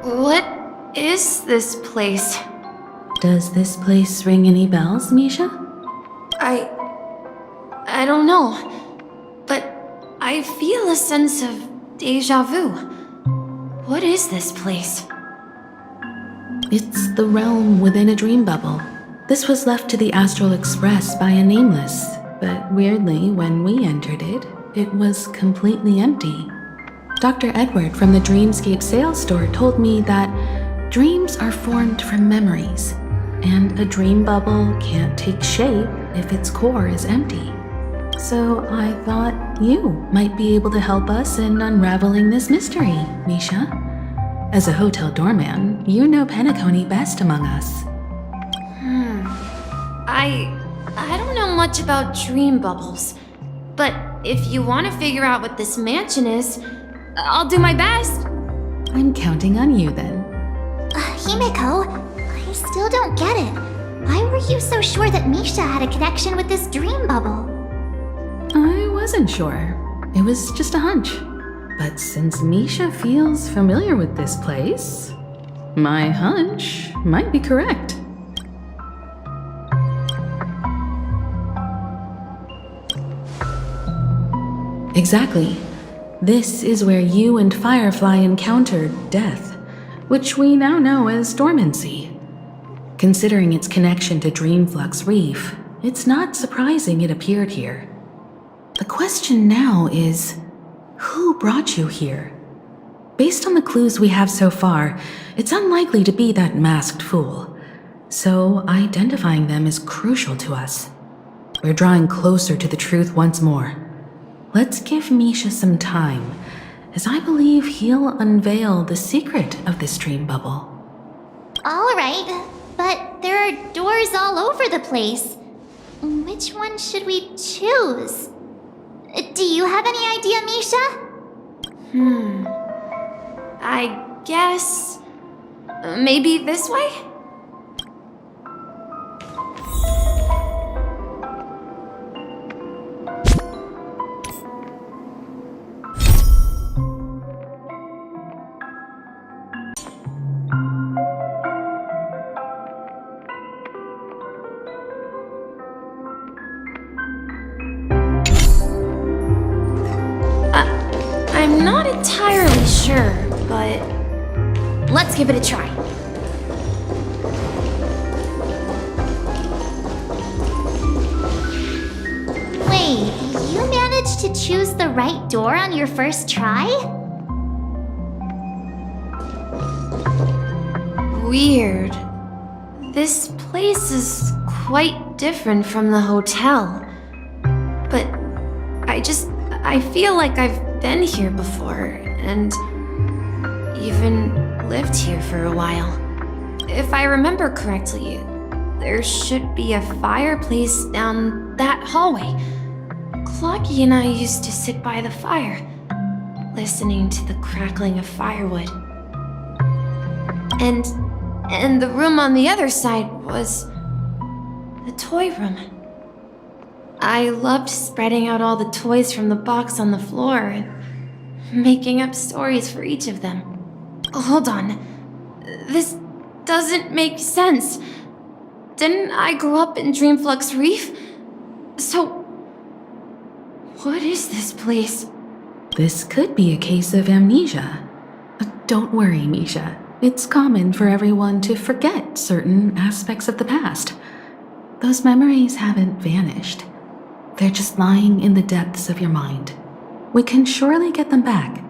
What is this place? Does this place ring any bells, Misha? I don't know, but I feel a sense of déjà vu. What is this place? It's the realm within a dream bubble. This was left to the Astral Express by a nameless, but weirdly, when we entered it, it was completely empty. Dr. Edward from the Dreamscape sales store told me that dreams are formed from memories, and a dream bubble can't take shape if its core is empty. So I thought you might be able to help us in unraveling this mystery, Misha. As a hotel doorman, you know Penacony best among us. I don't know much about dream bubbles, but if you want to figure out what this mansion is, I'll do my best. I'm counting on you then. Himeko, I still don't get it. Why were you so sure that Misha had a connection with this dream bubble? I wasn't sure. It was just a hunch. But since Misha feels familiar with this place, my hunch might be correct. Exactly. This is where you and Firefly encountered death, which we now know as dormancy. Considering its connection to Dreamflux Reef, it's not surprising it appeared here. The question now is, who brought you here? Based on the clues we have so far, it's unlikely to be that masked fool. So identifying them is crucial to us. We're drawing closer to the truth once more. Let's give Misha some time, as I believe he'll unveil the secret of this dream bubble. All right, but there are doors all over the place. Which one should we choose? Do you have any idea, Misha? I guess... maybe this way? I'm not entirely sure, but let's give it a try. Wait, you managed to choose the right door on your first try? Weird. This place is quite different from the hotel. But I feel like I've been here before, and even lived here for a while. If I remember correctly, there should be a fireplace down that hallway. Clocky and I used to sit by the fire, listening to the crackling of firewood. And the room on the other side was the toy room. I loved spreading out all the toys from the box on the floor and making up stories for each of them. Hold on. This doesn't make sense. Didn't I grow up in Dreamflux Reef? So, what is this place? This could be a case of amnesia. Don't worry, Misha. It's common for everyone to forget certain aspects of the past. Those memories haven't vanished. They're just lying in the depths of your mind. We can surely get them back.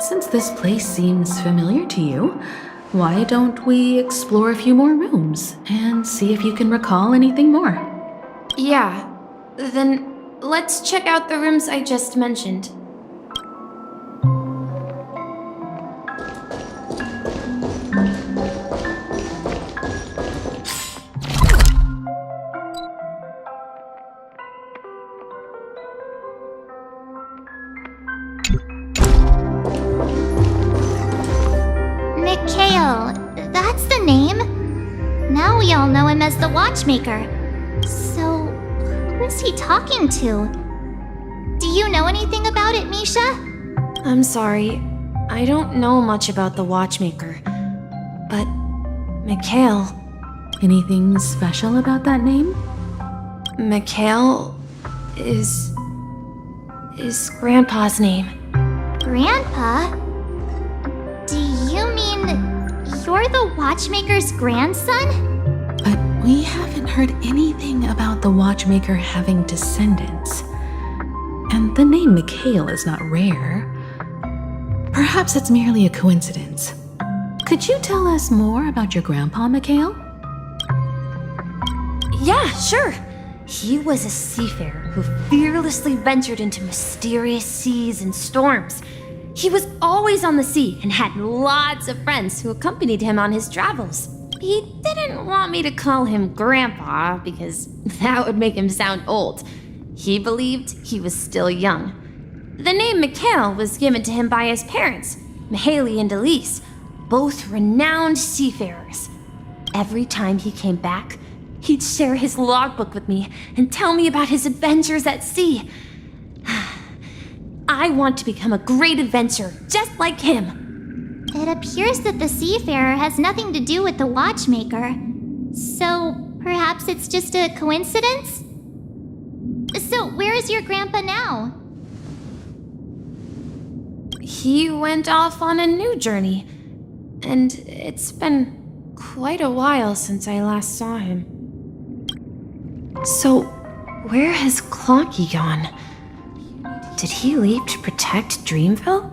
Since this place seems familiar to you, why don't we explore a few more rooms and see if you can recall anything more? Yeah, then let's check out the rooms I just mentioned. Mikhail, that's the name. Now we all know him as the Watchmaker. So, who is he talking to? Do you know anything about it, Misha? I'm sorry. I don't know much about the watchmaker, but Mikhail. Anything special about that name? Mikhail is Grandpa's name. Grandpa? Do you mean you're the watchmaker's grandson? But we haven't heard anything about the watchmaker having descendants. And the name Mikhail is not rare. Perhaps it's merely a coincidence. Could you tell us more about your grandpa, Mikhail? Yeah, sure. He was a seafarer who fearlessly ventured into mysterious seas and storms. He was always on the sea and had lots of friends who accompanied him on his travels. He didn't want me to call him Grandpa because that would make him sound old. He believed he was still young. The name Mikhail was given to him by his parents, Mihaly and Elise, both renowned seafarers. Every time he came back, he'd share his logbook with me and tell me about his adventures at sea. I want to become a great adventurer, just like him. It appears that the seafarer has nothing to do with the watchmaker. So, perhaps it's just a coincidence? So, where is your grandpa now? He went off on a new journey, and it's been quite a while since I last saw him. So, where has Clocky gone? Did he leave to protect Dreamville?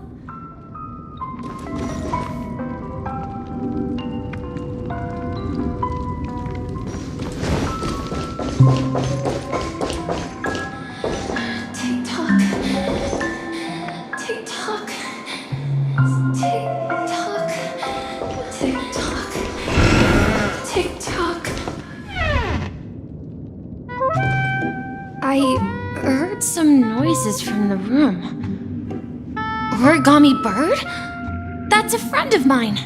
Tick-tock. Tick-tock. Tick-tock. Tick-tock. Tick-tock. I heard some noises from the room. Origami Bird? That's a friend of mine.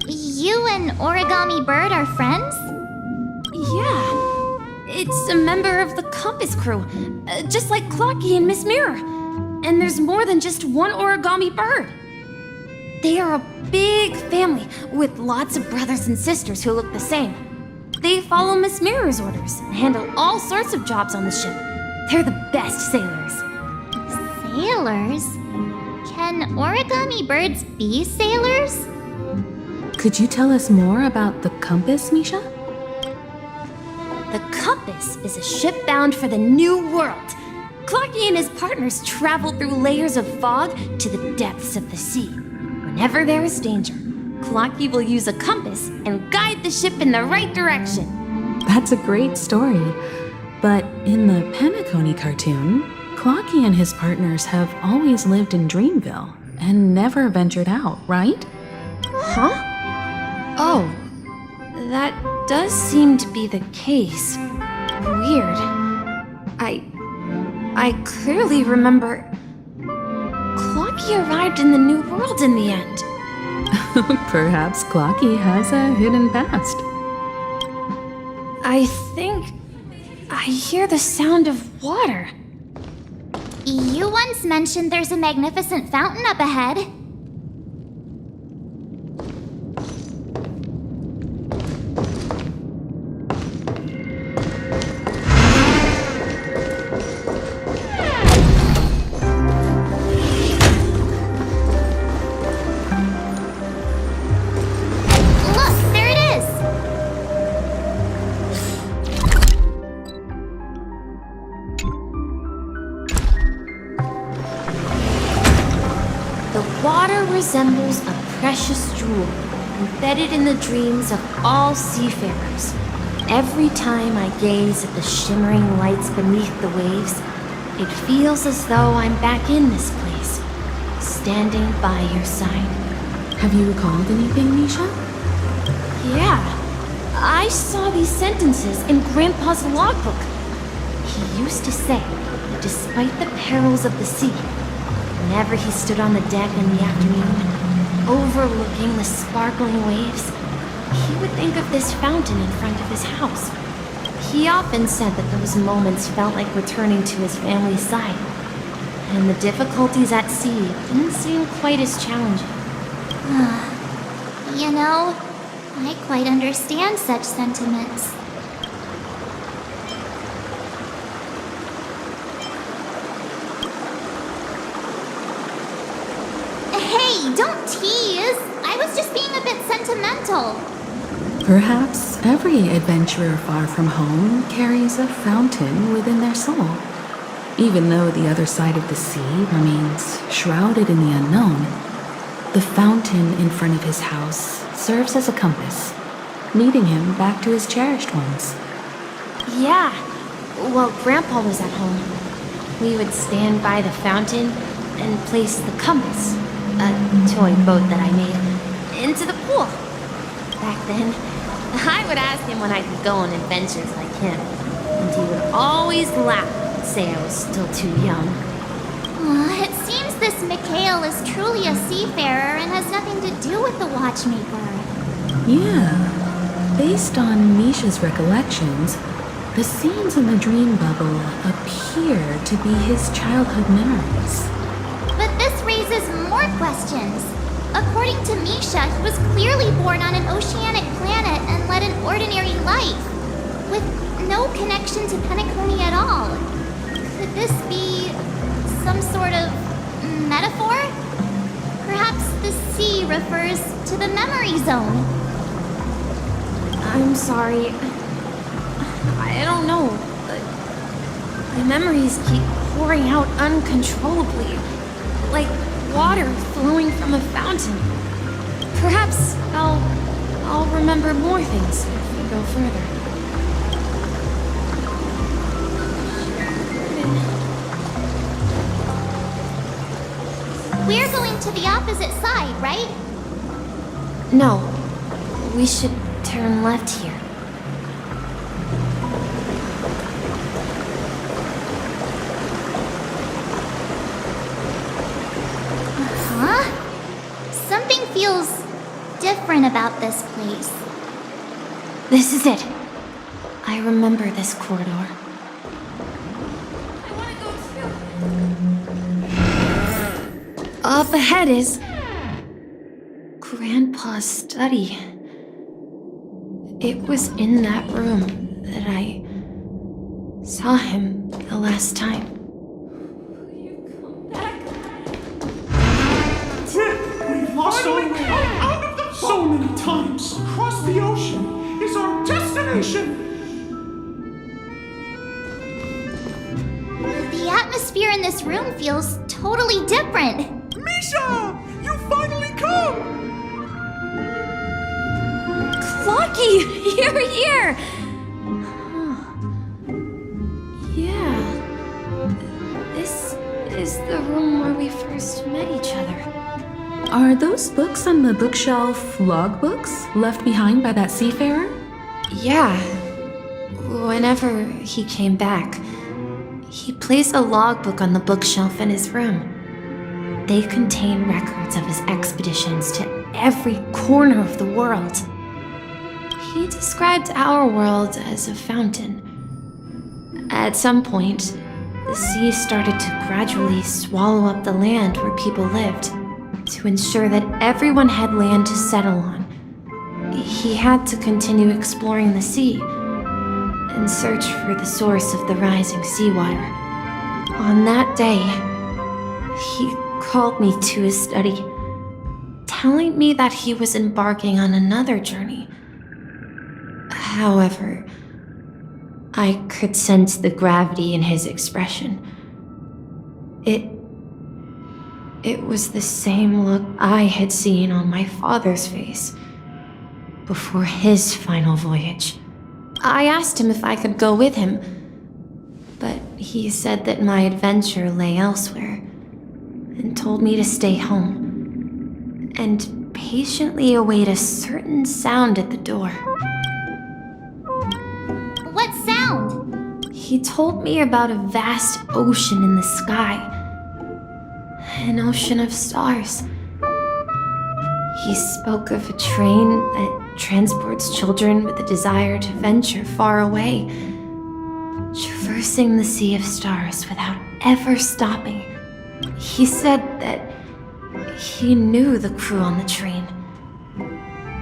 You and Origami Bird are friends? Yeah. It's a member of the Compass crew, just like Clocky and Miss Mirror. And there's more than just one Origami Bird. They are a big family with lots of brothers and sisters who look the same. They follow Miss Mirror's orders and handle all sorts of jobs on the ship. They're the best sailors. Sailors? Can origami birds be sailors? Could you tell us more about the compass, Misha? The Compass is a ship bound for the New World. Clocky and his partners travel through layers of fog to the depths of the sea. Whenever there is danger, Clocky will use a compass and guide the ship in the right direction. That's a great story. But in the Penacony cartoon, Clocky and his partners have always lived in Dreamville and never ventured out, right? Huh? Oh, that does seem to be the case. Weird. I clearly remember Clocky arrived in the New World in the end. Perhaps Clocky has a hidden past. I think I hear the sound of water. You once mentioned there's a magnificent fountain up ahead. Look, there it is! The water resembles a precious jewel embedded in the dreams of all seafarers. Every time I gaze at the shimmering lights beneath the waves, it feels as though I'm back in this place, standing by your side. Have you recalled anything, Misha? Yeah, I saw these sentences in Grandpa's logbook. He used to say, despite the perils of the sea, whenever he stood on the deck in the afternoon, overlooking the sparkling waves, he would think of this fountain in front of his house. He often said that those moments felt like returning to his family's side, and the difficulties at sea didn't seem quite as challenging. You know, I quite understand such sentiments. Hey, don't tease! I was just being a bit sentimental. Perhaps every adventurer far from home carries a fountain within their soul. Even though the other side of the sea remains shrouded in the unknown, the fountain in front of his house serves as a compass, leading him back to his cherished ones. Yeah. While Grandpa was at home, we would stand by the fountain and place the compass, a toy boat that I made, into the pool. Back then, I would ask him when I could go on adventures like him, and he would always laugh and say I was still too young. It seems this Mikhail is truly a seafarer and has nothing to do with the watchmaker. Yeah, based on Misha's recollections, the scenes in the dream bubble appear to be his childhood memories. But this raises more questions. According to Misha, he was clearly born on an oceanic planet and led an ordinary life, with no connection to Penacony at all. Could this be some sort of metaphor? Perhaps the sea refers to the memory zone. I'm sorry. I don't know, but my memories keep pouring out uncontrollably, like water flowing from a fountain. Perhaps I'll remember more things if we go further. We're going to the opposite side, right? No, we should turn left here. Huh? Something feels different about this place. This is it. I remember this corridor. I want to go too. Up ahead is Grandpa's study. It was in that room that I saw him the last time. We've lost our way out of the boat so many times. Across the ocean is our destination. The atmosphere in this room feels totally different. Misha, you finally come. Lucky, you're here! Yeah. This is the room where we first met each other. Are those books on the bookshelf logbooks left behind by that seafarer? Yeah. Whenever he came back, he placed a logbook on the bookshelf in his room. They contain records of his expeditions to every corner of the world. He described our world as a fountain. At some point, the sea started to gradually swallow up the land where people lived to ensure that everyone had land to settle on. He had to continue exploring the sea and search for the source of the rising seawater. On that day, he called me to his study, telling me that he was embarking on another journey. However, I could sense the gravity in his expression. It was the same look I had seen on my father's face before his final voyage. I asked him if I could go with him, but he said that my adventure lay elsewhere and told me to stay home and patiently await a certain sound at the door. What sound? He told me about a vast ocean in the sky, an ocean of stars. He spoke of a train that transports children with a desire to venture far away, traversing the sea of stars without ever stopping. He said that he knew the crew on the train,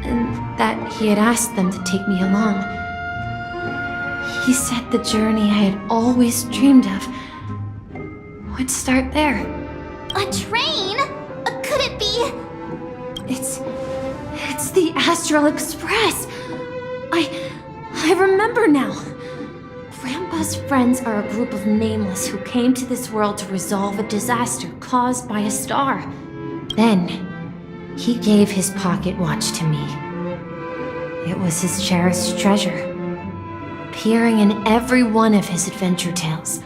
and that he had asked them to take me along. He said the journey I had always dreamed of would start there. A train? Could it be? It's the Astral Express. I remember now. Grandpa's friends are a group of nameless who came to this world to resolve a disaster caused by a star. Then, he gave his pocket watch to me. It was his cherished treasure, appearing in every one of his adventure tales.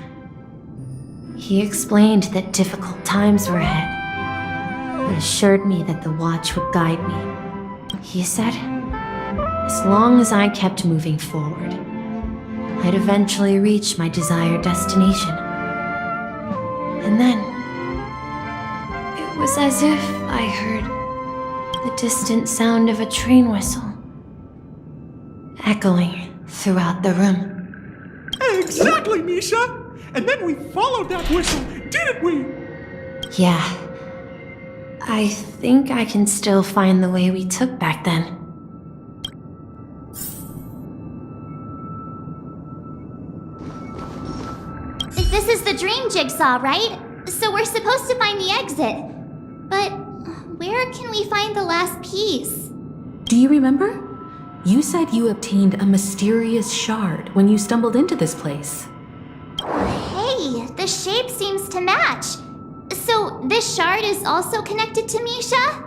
He explained that difficult times were ahead, but assured me that the watch would guide me. He said, as long as I kept moving forward, I'd eventually reach my desired destination. And then, it was as if I heard the distant sound of a train whistle echoing throughout the room. Exactly, Misha! And then we followed that whistle, didn't we? Yeah. I think I can still find the way we took back then. This is the dream jigsaw, right? So we're supposed to find the exit. But where can we find the last piece? Do you remember? You said you obtained a mysterious shard when you stumbled into this place. Hey, the shape seems to match. So this shard is also connected to Misha?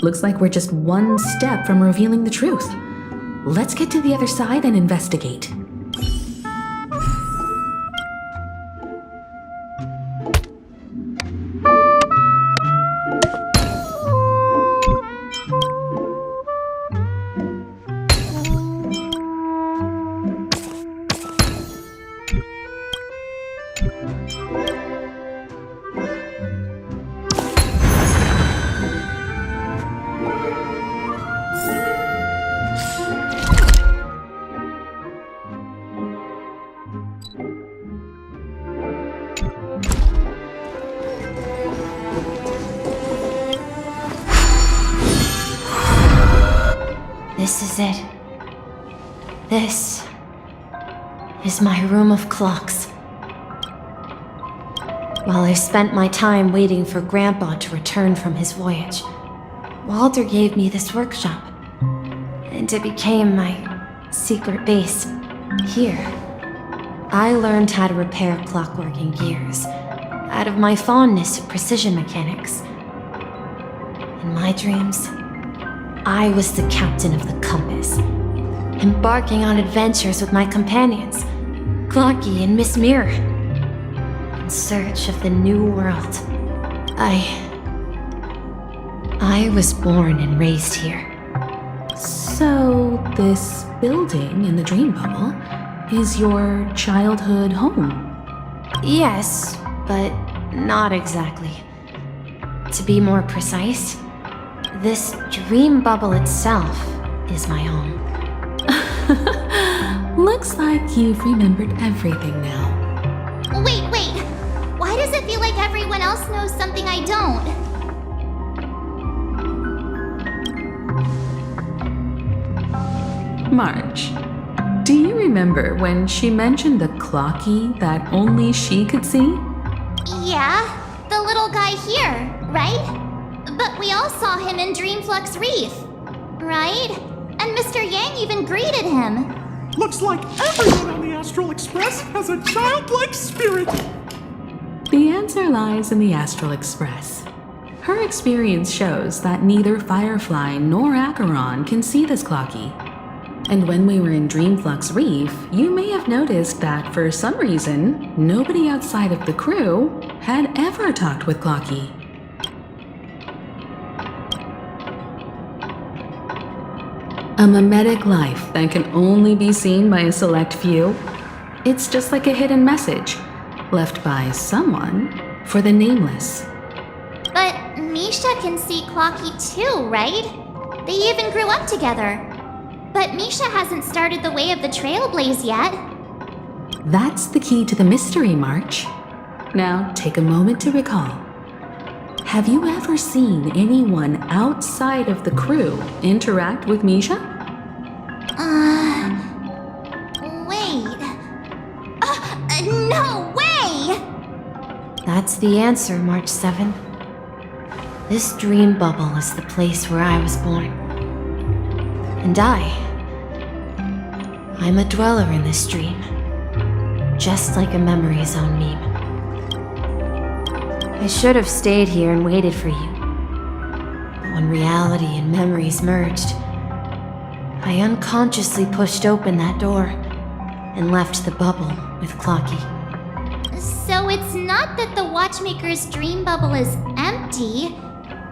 Looks like we're just one step from revealing the truth. Let's get to the other side and investigate. This is it. This is my room of clocks. While I spent my time waiting for Grandpa to return from his voyage, Walter gave me this workshop, and it became my secret base. Here, I learned how to repair clockwork and gears out of my fondness of precision mechanics. In my dreams, I was the captain of the compass, embarking on adventures with my companions, Clocky and Miss Mirror, in search of the new world. I was born and raised here. So, this building in the dream bubble is your childhood home? Yes, but not exactly. To be more precise, this dream bubble itself is my home. Looks like you've remembered everything now. Wait. Why does it feel like everyone else knows something I don't? March, do you remember when she mentioned the clocky that only she could see? Yeah, the little guy here, right? But we all saw him in Dreamflux Reef, right? And Mr. Yang even greeted him. Looks like everyone on the Astral Express has a childlike spirit. The answer lies in the Astral Express. Her experience shows that neither Firefly nor Acheron can see this clocky. And when we were in Dreamflux Reef, you may have noticed that for some reason, nobody outside of the crew had ever talked with Clocky. A mimetic life that can only be seen by a select few. It's just like a hidden message left by someone for the nameless. But Misha can see Clocky too, right? They even grew up together. But Misha hasn't started the way of the Trailblaze yet. That's the key to the mystery, March. Now, take a moment to recall. Have you ever seen anyone outside of the crew interact with Misha? Wait. No way! That's the answer, March 7th. This dream bubble is the place where I was born. And I'm a dweller in this dream. Just like a memory zone meme. I should have stayed here and waited for you. But when reality and memories merged, I unconsciously pushed open that door and left the bubble with Clocky. So it's not that the watchmaker's dream bubble is empty,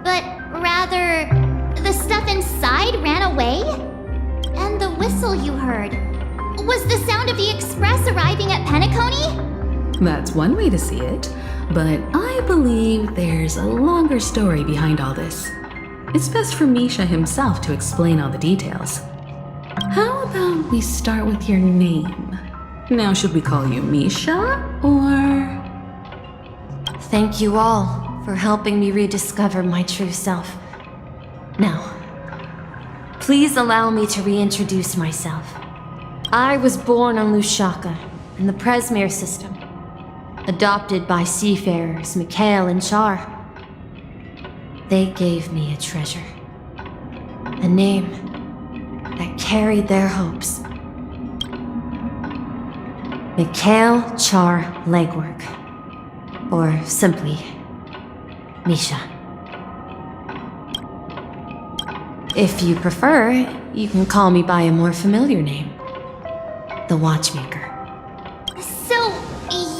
but rather the stuff inside ran away? And the whistle you heard was the sound of the express arriving at Penacony? That's one way to see it, but I believe there's a longer story behind all this. It's best for Misha himself to explain all the details. How about we start with your name? Now, should we call you Misha, or... Thank you all for helping me rediscover my true self. Now, please allow me to reintroduce myself. I was born on Lushaka, in the Presmere system, adopted by seafarers Mikhail and Char. They gave me a treasure, a name that carried their hopes. Mikhail Char Legwork, or simply, Misha. If you prefer, you can call me by a more familiar name, the Watchmaker. So,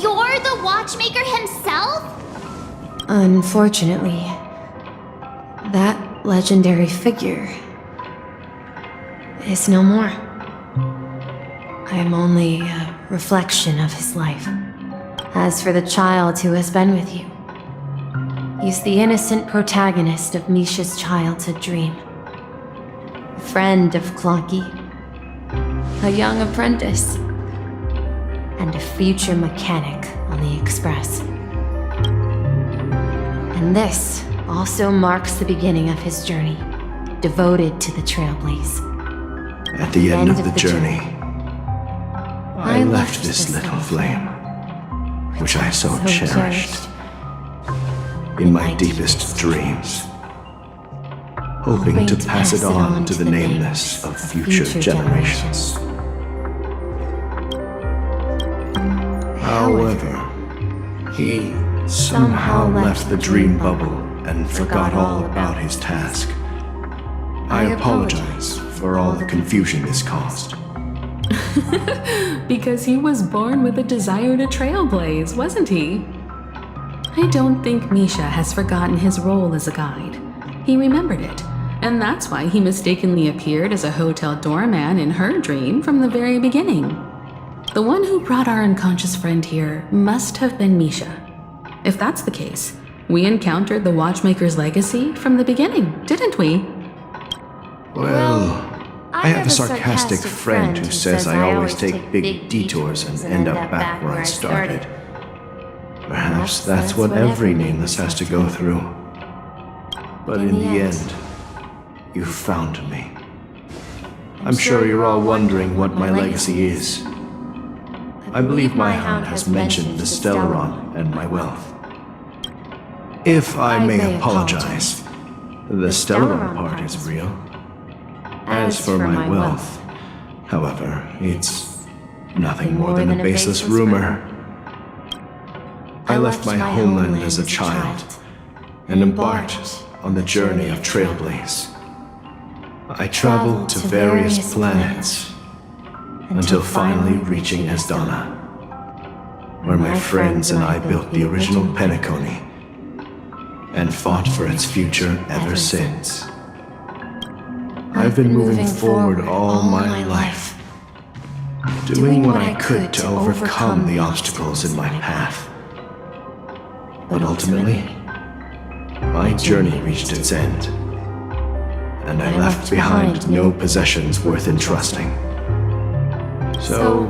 you're the watchmaker himself? Unfortunately, that legendary figure is no more. I am only a reflection of his life. As for the child who has been with you, he's the innocent protagonist of Misha's childhood dream. A friend of Clocky, a young apprentice, and a future mechanic on the Express. And this also marks the beginning of his journey, devoted to the Trailblaze. At the end of the journey, I left this little flame, which I so cherished, in my deepest dreams, hoping to pass it on to the nameless of future generations. However, he somehow left the dream bubble and forgot all about his task. I apologize for all the confusion this caused. Because he was born with a desire to trailblaze, wasn't he? I don't think Misha has forgotten his role as a guide. He remembered it, and that's why he mistakenly appeared as a hotel doorman in her dream from the very beginning. The one who brought our unconscious friend here must have been Misha. If that's the case, we encountered the Watchmaker's legacy from the beginning, didn't we? Well, I have a sarcastic friend who says I always take big detours and end up back where I started. Perhaps that's what every nameless has to go through. But in the end, you found me. I'm sure you're all wondering what my legacy is. I believe my hound has mentioned the Stellaron and my wealth. If I may apologize, the Stellaron part is real. As for my wealth, however, it's nothing more than a baseless rumor. I left my homeland as a child and embarked on the journey of Trailblaze. I traveled to various planets until finally reaching Asdana, where my friends and I built the original Penacony and fought for its future ever since. I've been moving forward all my life, doing what I could to overcome the obstacles in my path. But ultimately, my journey reached its end, and I left behind no possessions worth entrusting. So,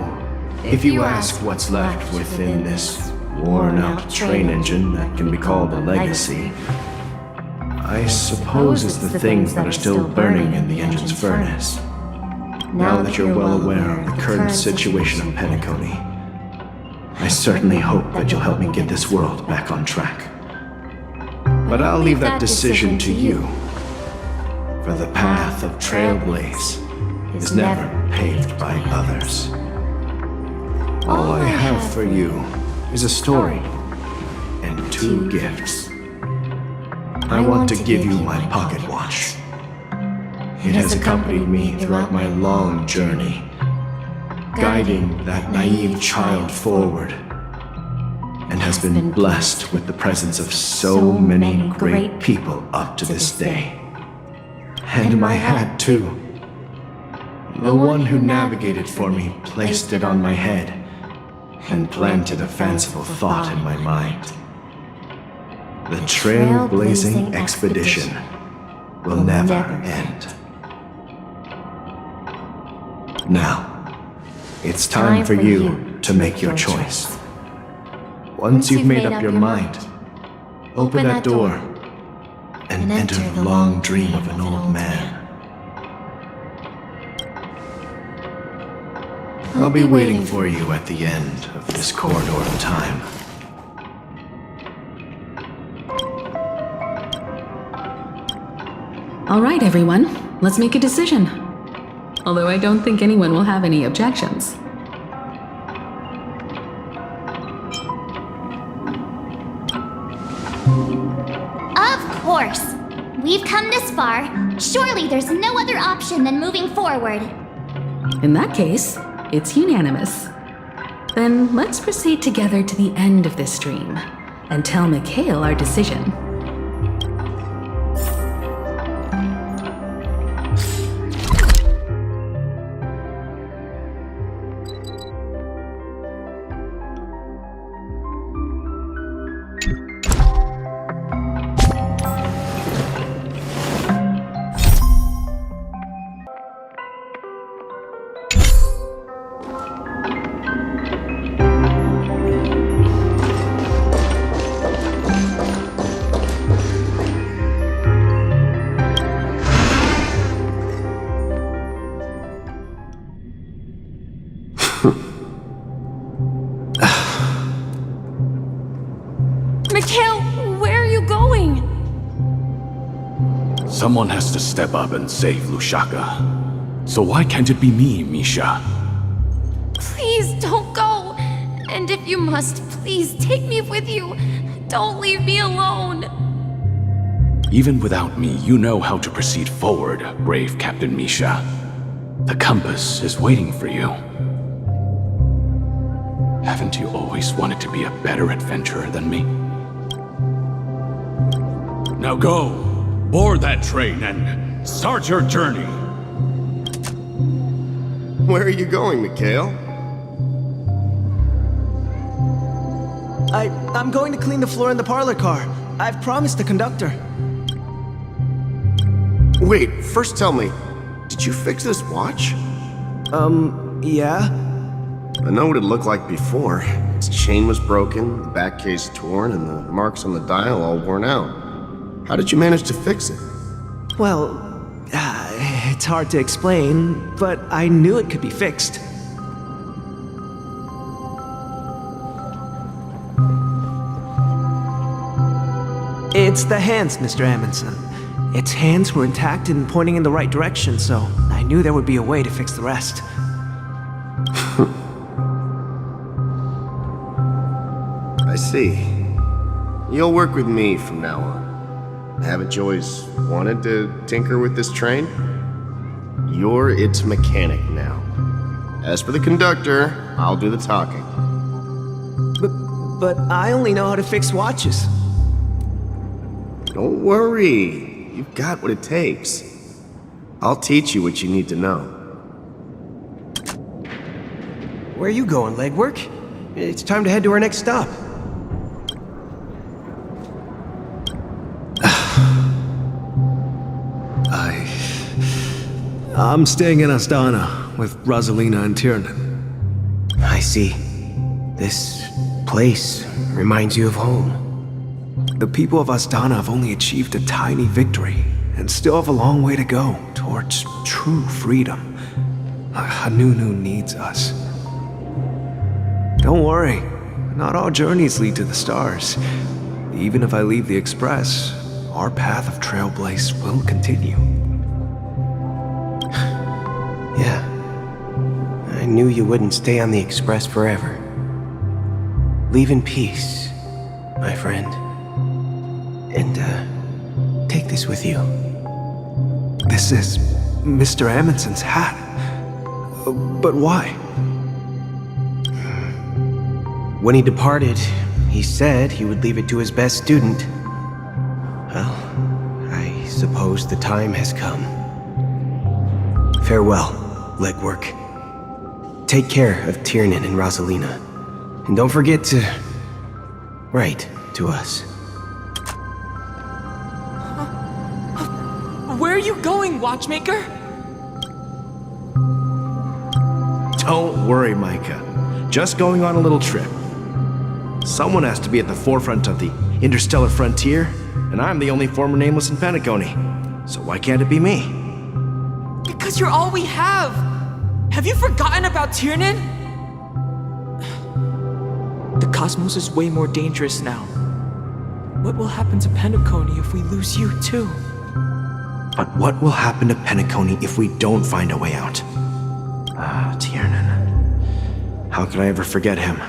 if you ask what's left within this worn-out train engine that can be called a legacy, I suppose it's the things that are still burning in the engine's furnace. Now that you're well aware of the current situation of Penacony, I certainly hope that you'll help me get this world back on track. But I'll leave that decision to you. For the path of Trailblaze is never paved by others. All I have for you is a story and 2 gifts. I want to give you my pocket watch. It has accompanied me throughout my long journey, guiding that naive child forward, and has been blessed with the presence of so many great people up to this day. And my hat, too. The one who navigated for me placed it on my head and planted a fanciful thought in my mind. The Trailblazing expedition will never end. Now, it's time for you to make your choice. Once you've made up your mind, open that door and enter the long dream of an old man. I'll be waiting for you at the end of this corridor of time. All right, everyone, let's make a decision. Although I don't think anyone will have any objections. Of course. We've come this far. Surely there's no other option than moving forward. In that case, it's unanimous. Then let's proceed together to the end of this stream and tell Mikhail our decision. Mikhail, where are you going? Someone has to step up and save Lushaka. So why can't it be me, Misha? Please don't go. And if you must, please take me with you. Don't leave me alone. Even without me, you know how to proceed forward, brave Captain Misha. The compass is waiting for you. Haven't you always wanted to be a better adventurer than me? Now go, board that train and start your journey. Where are you going, Mikhail? I'm going to clean the floor in the parlor car. I've promised the conductor. Wait, first tell me, did you fix this watch? Yeah? I know what it looked like before. Its chain was broken, the back case torn, and the marks on the dial all worn out. How did you manage to fix it? Well, it's hard to explain, but I knew it could be fixed. It's the hands, Mr. Amundsen. Its hands were intact and pointing in the right direction, so I knew there would be a way to fix the rest. I see. You'll work with me from now on. Haven't you always wanted to tinker with this train? You're its mechanic now. As for the conductor, I'll do the talking. But I only know how to fix watches. Don't worry. You've got what it takes. I'll teach you what you need to know. Where are you going, legwork? It's time to head to our next stop. I'm staying in Astana with Rosalina and Tiernan. I see. This place reminds you of home. The people of Astana have only achieved a tiny victory and still have a long way to go towards true freedom. Hanunu needs us. Don't worry, not all journeys lead to the stars. Even if I leave the Express, our path of Trailblaze will continue. Yeah. I knew you wouldn't stay on the Express forever. Leave in peace, my friend. And, take this with you. This is Mr. Amundsen's hat. But why? When he departed, he said he would leave it to his best student. Well, I suppose the time has come. Farewell, legwork. Take care of Tiernan and Rosalina. And don't forget to write to us. Where are you going, Watchmaker? Don't worry, Micah. Just going on a little trip. Someone has to be at the forefront of the interstellar frontier, and I'm the only former nameless in Penacony. So why can't it be me? Because you're all we have! Have you forgotten about Tiernan? The cosmos is way more dangerous now. What will happen to Penacony if we lose you too? But what will happen to Penacony if we don't find a way out? Ah, Tiernan. How could I ever forget him?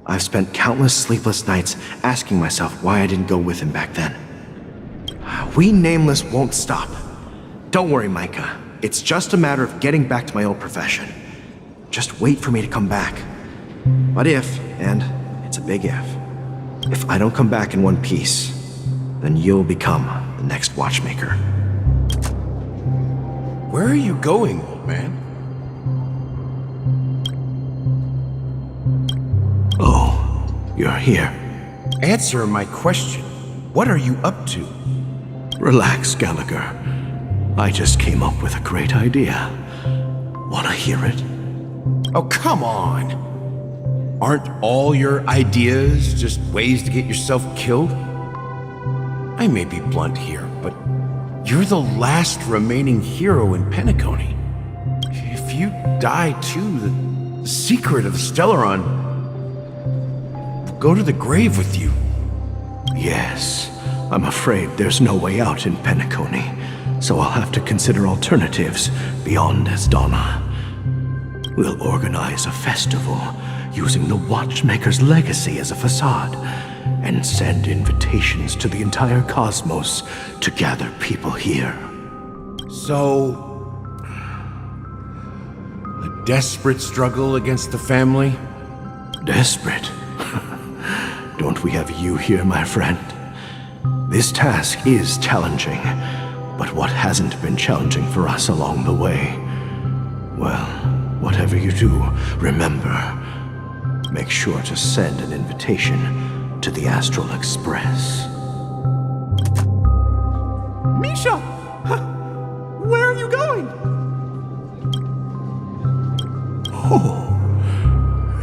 I've spent countless sleepless nights asking myself why I didn't go with him back then. We Nameless won't stop. Don't worry, Micah. It's just a matter of getting back to my old profession. Just wait for me to come back. But if, and it's a big if I don't come back in one piece, then you'll become the next Watchmaker. Where are you going, old man? Oh, you're here. Answer my question. What are you up to? Relax, Gallagher. I just came up with a great idea. Wanna hear it? Oh, come on. Aren't all your ideas just ways to get yourself killed? I may be blunt here, but you're the last remaining hero in Penacony. If you die too, the secret of the Stellaron will go to the grave with you. Yes, I'm afraid there's no way out in Penacony, so I'll have to consider alternatives beyond Astana. We'll organize a festival using the Watchmaker's legacy as a facade, and send invitations to the entire cosmos to gather people here. So, a desperate struggle against the family? Desperate? Don't we have you here, my friend? This task is challenging, but what hasn't been challenging for us along the way? Well, whatever you do, remember, make sure to send an invitation to the Astral Express. Misha! Where are you going? Oh,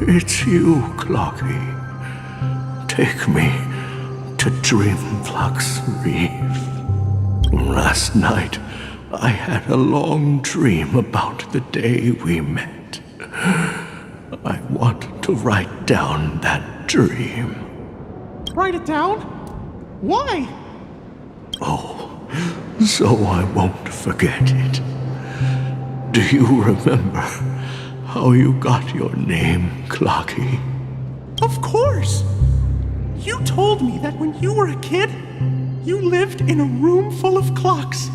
it's you, Clocky. Take me to Dreamflux Reef. Last night, I had a long dream about the day we met. I want to write down that dream. Write it down? Why? Oh, so I won't forget it. Do you remember how you got your name, Clocky? Of course! You told me that when you were a kid, you lived in a room full of clocks.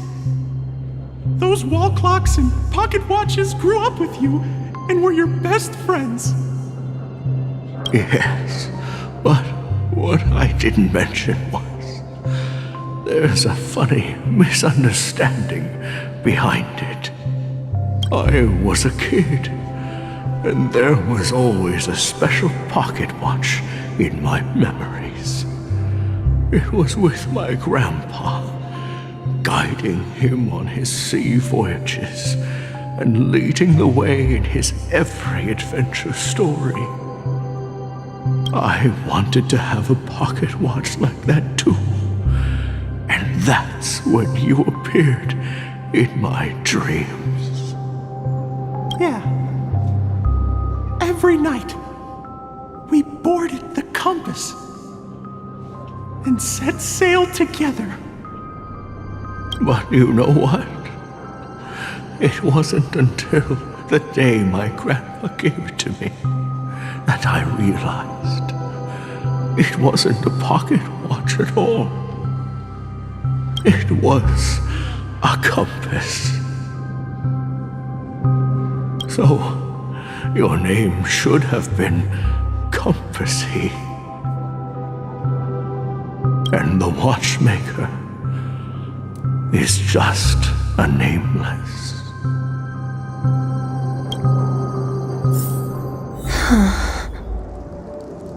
Those wall clocks and pocket watches grew up with you and were your best friends. Yes, but what I didn't mention was there's a funny misunderstanding behind it. I was a kid, and there was always a special pocket watch in my memories. It was with my grandpa, guiding him on his sea voyages and leading the way in his every adventure story. I wanted to have a pocket watch like that too. And that's when you appeared in my dreams. Yeah. Every night, we boarded the compass and set sail together. But you know what? It wasn't until the day my grandpa gave it to me that I realized it wasn't a pocket watch at all. It was a compass. So, your name should have been Compassy. And the watchmaker is just a nameless.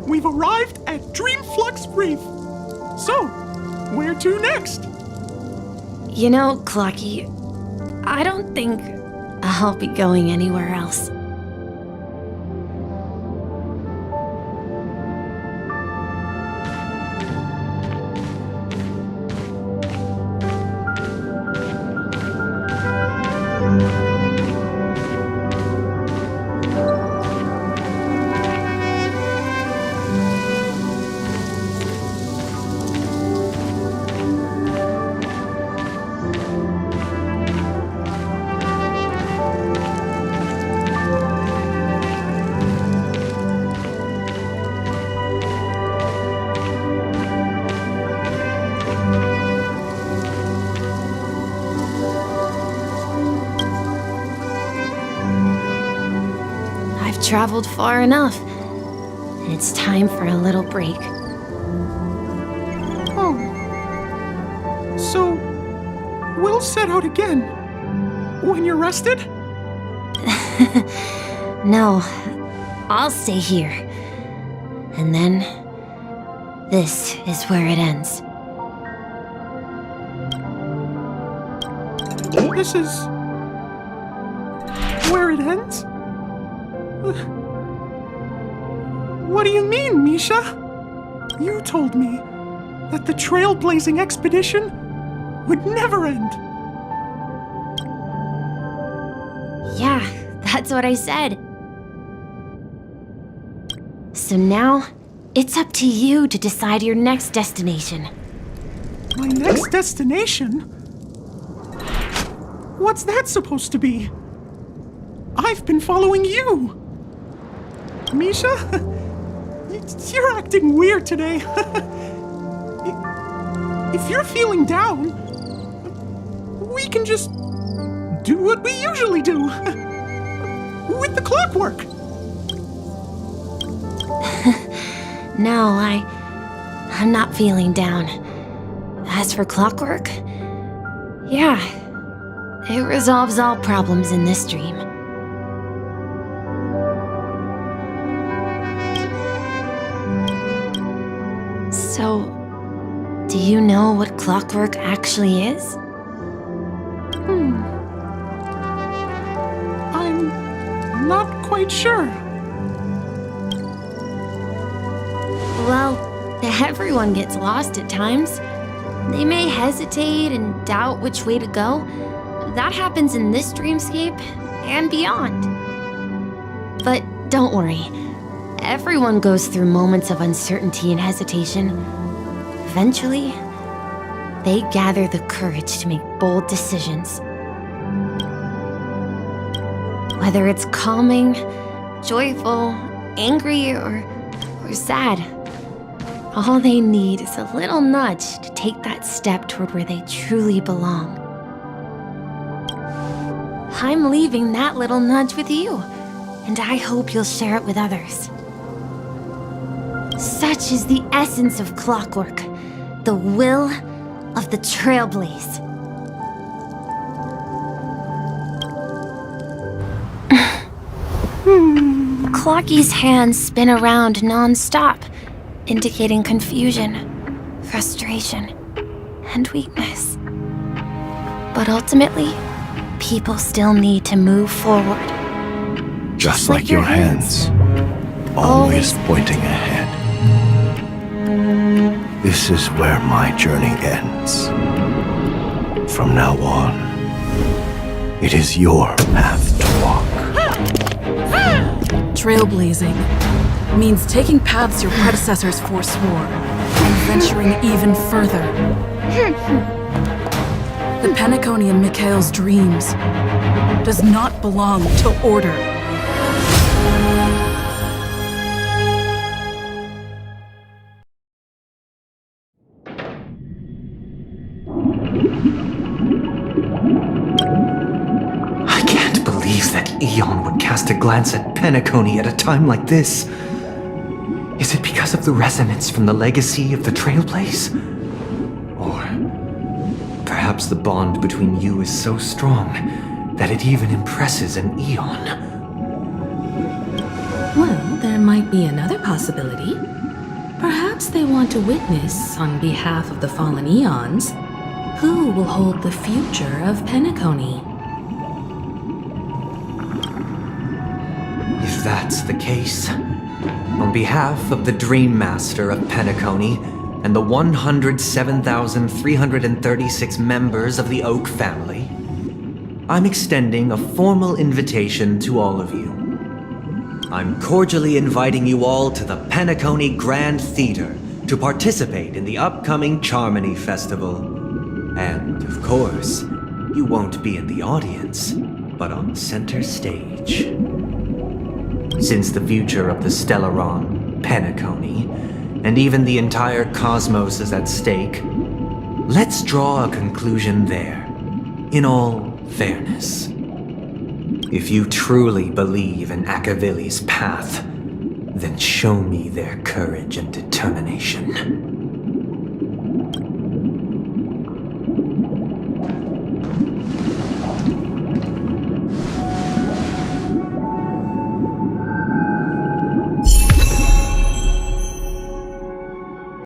We've arrived at Dreamflux Reef. So, where to next? You know, Clocky, I don't think I'll be going anywhere else. I've traveled far enough, and it's time for a little break. Oh. So, we'll set out again when you're rested? No, I'll stay here. And then, this is where it ends. This is where it ends? What do you mean, Misha? You told me that the Trailblazing expedition would never end. Yeah, that's what I said. So now, it's up to you to decide your next destination. My next destination? What's that supposed to be? I've been following you. Misha? You're acting weird today. If you're feeling down, we can just do what we usually do. With the clockwork. No, I'm not feeling down. As for clockwork, yeah, it resolves all problems in this dream. So, do you know what clockwork actually is? I'm not quite sure. Well, everyone gets lost at times. They may hesitate and doubt which way to go. That happens in this dreamscape and beyond. But don't worry. Everyone goes through moments of uncertainty and hesitation. Eventually, they gather the courage to make bold decisions. Whether it's calming, joyful, angry, or sad, all they need is a little nudge to take that step toward where they truly belong. I'm leaving that little nudge with you, and I hope you'll share it with others. Such is the essence of clockwork, the will of the Trailblaze. Clocky's hands spin around non-stop, indicating confusion, frustration, and weakness. But ultimately, people still need to move forward. Just like your hands, always pointing ahead. This is where my journey ends. From now on, it is your path to walk. Trailblazing means taking paths your predecessors forswore and venturing even further. The Penacony in Mikhail's dreams does not belong to Order. I can't believe that Eon would cast a glance at Penacony at a time like this. Is it because of the resonance from the legacy of the Trailblaze? Or perhaps the bond between you is so strong that it even impresses an Eon? Well, there might be another possibility. Perhaps they want to witness, on behalf of the fallen Eons, who will hold the future of Penacony. If that's the case, on behalf of the Dream Master of Penacony and the 107,336 members of the Oak family, I'm extending a formal invitation to all of you. I'm cordially inviting you all to the Penacony Grand Theater to participate in the upcoming Charmony Festival. And, of course, you won't be in the audience, but on center stage. Since the future of the Stellaron, Penacony, and even the entire cosmos is at stake, let's draw a conclusion there, in all fairness. If you truly believe in Akavili's path, then show me their courage and determination.